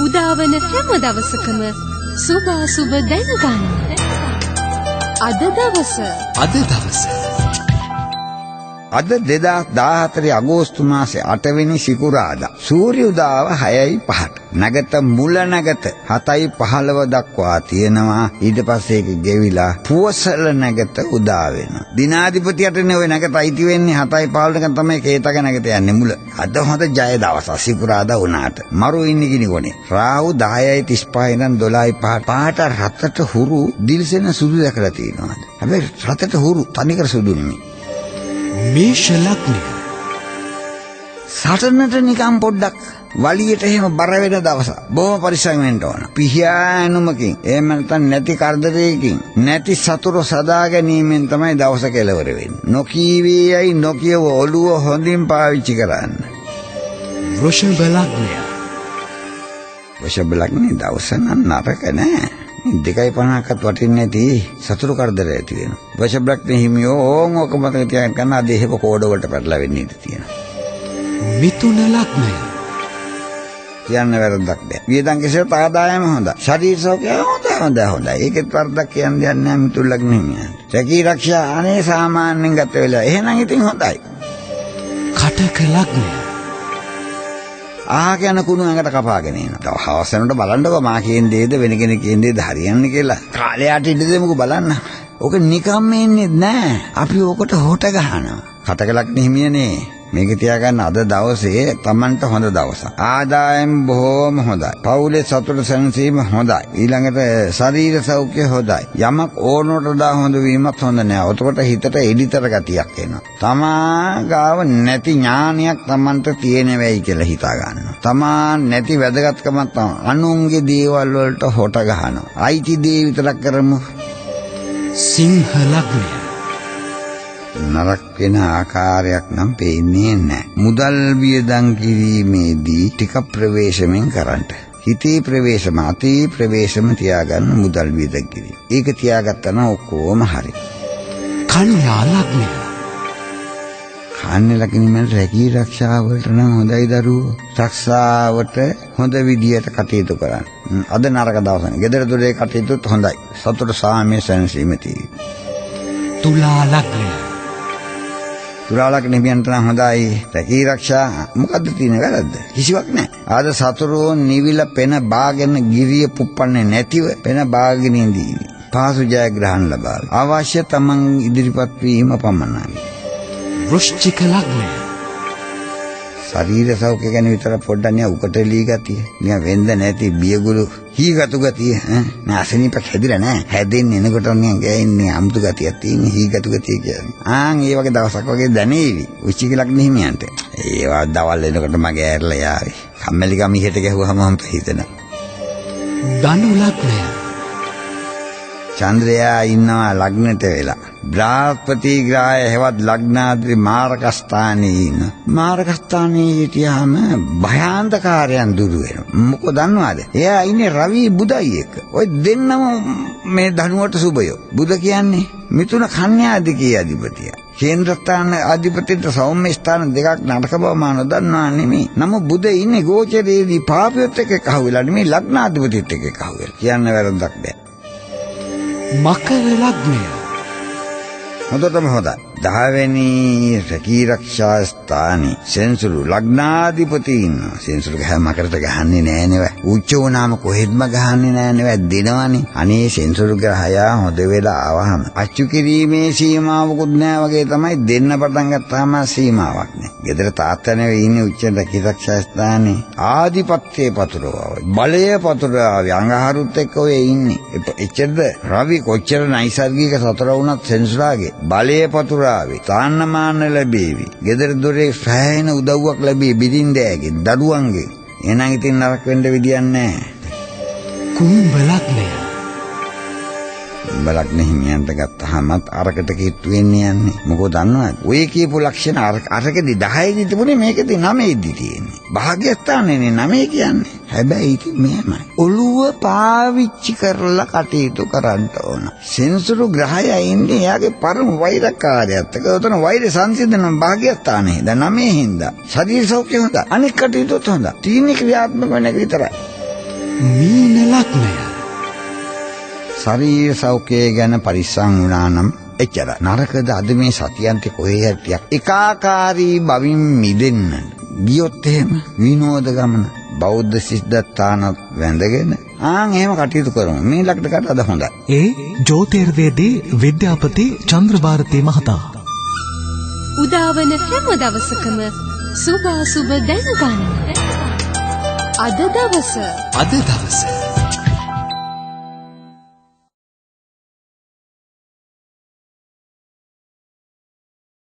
උදාවන හැම දවසකම සුබ දැනගන්න. අද දවස අද 2014 අගෝස්තු මාසේ 8 වෙනි සිකුරාදා සූර්ය උදාව 6:05ට නැගත මුල නැගත 7:15 දක්වා තියෙනවා. ඊට පස්සේ ඒක ගෙවිලා පුවසල නැගත උදා වෙනවා. දිනාධිපතියටනේ ওই නැගත අයිති වෙන්නේ 7:15 කට තමයි කේතක නැගත යන්නේ මුල. අද හොඳ ජය දවස සිකුරාදා වුණාට මරු ඉන්නේ කිනිකොනේ. රාහු 10:35 ඉඳන් 12:05 පාට රතට හුරු දිල්සෙන සුදු දැකලා තියෙනවා. හැබැයි රතට හුරු තනිකර සුදු නෙමෙයි. මේෂ ලග්නය සටනට නිකම් පොඩ්ඩක් වලියට එහෙම බර වෙන දවස. බොහොම පරිස්සම් වෙන්න ඕන. පිහියානුමකින් එහෙම නැත්නම් නැති කරදරයකින් නැති සතුරු සදා ගැනීමෙන් තමයි දවස කෙලවර වෙන්නේ. නොකීවේයි නොකියව ඔළුව හොඳින් පාවිච්චි කරන්න. වෘෂභ ලග්නය දවස නම් නරක නෑ. 2:50ක්වත් වටින්නේ නැති සතුරු කරදර ඇති වෙනවා. වශබ්‍රක්න හිමියෝ ඕක මතක තියාගන්න ගන්න අද එහෙම කෝඩ වලට පැටලෙන්න ඉඩ තියෙනවා. මිථුන ලග්නය කියන්න වැරද්දක් නෑ. වියදම් කෙසේත් ආදායම හොඳයි. ශරීර සෞඛ්‍යය හොඳයි. ඒකෙත් වරදක් කියන්න දෙයක් නෑ මිථුන ලග්න හිමියන්ට. රැකී ආරක්ෂා අනේ සාමාන්‍යයෙන් ගත වෙලා. එහෙනම් ඉතින් හොඳයි. කටක ලග්නය යන කුණු ඇඟට කපාගෙන එනවා. හවස වෙනකොට බලන්නකො මා කියන දේද වෙන කෙනෙක් කියන දේද හරියන්නේ කියලා. කාලයට ඉඳ දෙමුකෝ බලන්න. ඕක නිකම්ම එන්නේ නැහැ. අපි ඕකට හොට ගහනවා. කටක ලග්න හිමියනේ මේක තියාගන්න අද දවසේ Tamanට හොඳ දවසක්. ආදායම් බොහොම හොඳයි. පවුලේ සතුට සැනසීම හොඳයි. ඊළඟට ශරීර සෞඛ්‍ය හොඳයි. යමක් ඕනකට වඩා හොඳ වීමත් හොඳ නෑ. එතකොට හිතට එඩිතර ගතියක් එනවා. තමා ගාව නැති ඥානයක් Tamanට තියෙන වෙයි කියලා හිතා ගන්නවා. තමා නැති වැදගත්කමක් තමයි. අනුන්ගේ දේවල් වලට හොට ගහනවා. අයිති දේ විතරක් කරමු. සිංහ ලග්නය නරක වෙන ආකාරයක් නම් පේන්නේ නැහැ. මුදල් වියදම් කිරීමේදී ටික ප්‍රවේශමෙන් කරන්න. හිතේ ප්‍රවේශම අතේ ප්‍රවේශම තියාගන්න මුදල් වියදම් කිරීම. ඒක තියාගත්තා නම් ඔක්කොම හරි. කන්‍යා ලග්නය කන්‍යා ලග්නෙ රැකී ආරක්ෂාව වලට නම් හොඳයි දරුවෝ. රක්ෂාවට හොඳ විදියට කටයුතු කරන්න. අද නරක දවසක්. ගෙදර දොරේ කටයුතුත් හොඳයි. සතුට සාමය සැනසීම තියෙනවා. තුලා ලග්නය තුලාලක් නිවියන්ට නම් හොඳයි. රැකී ආරක්ෂා මොකද්ද තියෙන වැරද්ද? කිසිවක් නැහැ. ආද සතුරෝ නිවිල පෙන බාගෙන ගිරිය පුප්පන්නේ නැතිව පෙන බාගෙන ඉඳී. පාසු ජයග්‍රහණ ලබා. අවශ්‍ය තමන් ඉදිරිපත් වීම පමණයි. වෘශ්චික ලග්නය ශරීර සෞඛ්‍ය ගැන විතර පොඩ්ඩක් නිය උකටලී ගතිය. නිය වෙන්ද නැති බියගුළු හීගතු ගතිය. නෑ අසනීපක් හැදිලා නෑ. හැදෙන්නේ එනකොට නිය ගෑන්නේ අමුතු ගතියක් තියෙන හීගතු ගතිය කියන්නේ. ඒ වගේ දවසක් වගේ දැනේවි. වෘශ්චික ලග්න හිමියන්ට. ඒවා දවල් වෙනකොට මගේ ඇරලා යාවි. කම්මැලිකම ඉහෙට ගැහුවම මම හිතනවා. ධනු ලග්නය චන්ද්‍රයා ඉන්නවා ලග්නට වෙලා. බ්‍රහස්පති ග්‍රහය හැවත් ලග්නාධිපති මාරකස්ථානයේ ඉන්න. මාරකස්ථානයේ හිටියාම භයාන්තකාරයන් දුරු වෙනවා. මොකද දන්නවද? එයා ඉන්නේ රවි බුදයි එක්ක. ඔය දෙන්නම මේ ධනුවට සුබයෝ. බුද කියන්නේ මිථුන කන්‍යා දිකේ අධිපතිය. කේන්ද්‍රස්ථාන අධිපතිට සෞම්‍ය ස්ථාන දෙකක් නරක බව මා නොදන්නවා නෙමෙයි. නමුත් බුද ඉන්නේ ගෝචරයේදී පාපියොත් එක්ක කහුවෙලා නෙමෙයි ලග්නාධිපතිත් එක්ක කහුවෙලා. කියන්න වැරද්දක් නෑ. මකර ලග්නය හොඳටම හොඳයි. 10 වෙනි රැකී ආරක්ෂා ස්ථානයේ සෙන්සුරු ලග්නාධිපති ඉන්නවා. සෙන්සුරු ගහ මකරට ගහන්නේ නෑ නේ. උච්ච වුණාම කොහෙත්ම ගහන්නේ නෑ නේ. දෙනවනේ. අනේ සෙන්සුරු ග්‍රහයා හොඳ වෙලා ආවහම අච්චු කිරීමේ සීමාවකුත් නෑ වගේ තමයි දෙන්න පටන් ගත්තාම සීමාවක් නෑ. ගෙදර තාත්තා නෙවෙයි ඉන්නේ උච්ච රැකී ආරක්ෂා ස්ථානයේ. ආධිපත්‍යයේ පතුරවා. බලය පතුරවා. අඟහරුත් එක්ක ඔය ඉන්නේ. එච්චරද රවි කොච්චර නයිසර්ගික සතර වුණත් සෙන්සුරාගේ බලය පතුරවා. තාන්නමාන ලැබේවි. ගෙදර දොරේ සෑහෙන උදව්වක් ලැබේ බිරින්දෑගෙන් දරුවන්ගෙන්. එහෙනම් ඉතින් නරක වෙන්න විදියක් නැහැ. කුම්භ ලග්නය බලක් හිමියන්ට ගත්තාමත් අරකට කිට්ටු වෙන්නේ යන්නේ. මොකෝ දන්නවද? ඔය කියපු ලක්ෂණ අරකදී 10 දී තිබුණේ මේකදී 9 දී තියෙන්නේ. භාග්‍යස්ථානයේනේ 9 කියන්නේ. හැබැයි ඉතින් මෙහෙමයි. ඔළුව පාවිච්චි කරලා කටයුතු කරන්න ඕන. සෙන්සුරු ග්‍රහය ඉන්නේ එයාගේ පරම වෛරකාරයත්. ඒක උතන වෛර සංසිඳන භාග්‍යස්ථානයේ. දැන් 9 හින්දා ශරීර සෞඛ්‍ය හොඳ. අනික් කටයුතුත් හොඳ. තීන ක්‍රියාත්මක වෙන එක විතරයි. මීන ලග්නය. ශරීර සෞඛ්‍යය ගැන පරිස්සම් වුණා නම් එච්චර. නරකද අද මේ සතියන්තේ කොහේ හරි ටිකක් ඒකාකාරී බවින් මිදෙන්න ගියොත් එහෙම විනෝද ගමන බෞද්ධ සිද්ධාන්තනත් වැඳගෙන එහෙම කටයුතු කරමු. මේ ලක්කට අද හොඳයි. ඒ ජ්‍යොතිර්වේදී විද්‍යාපති චන්ද්‍රභාරති මහතා. උදාවන හැම දවසකම සුභ දැනගන්න. අද දවස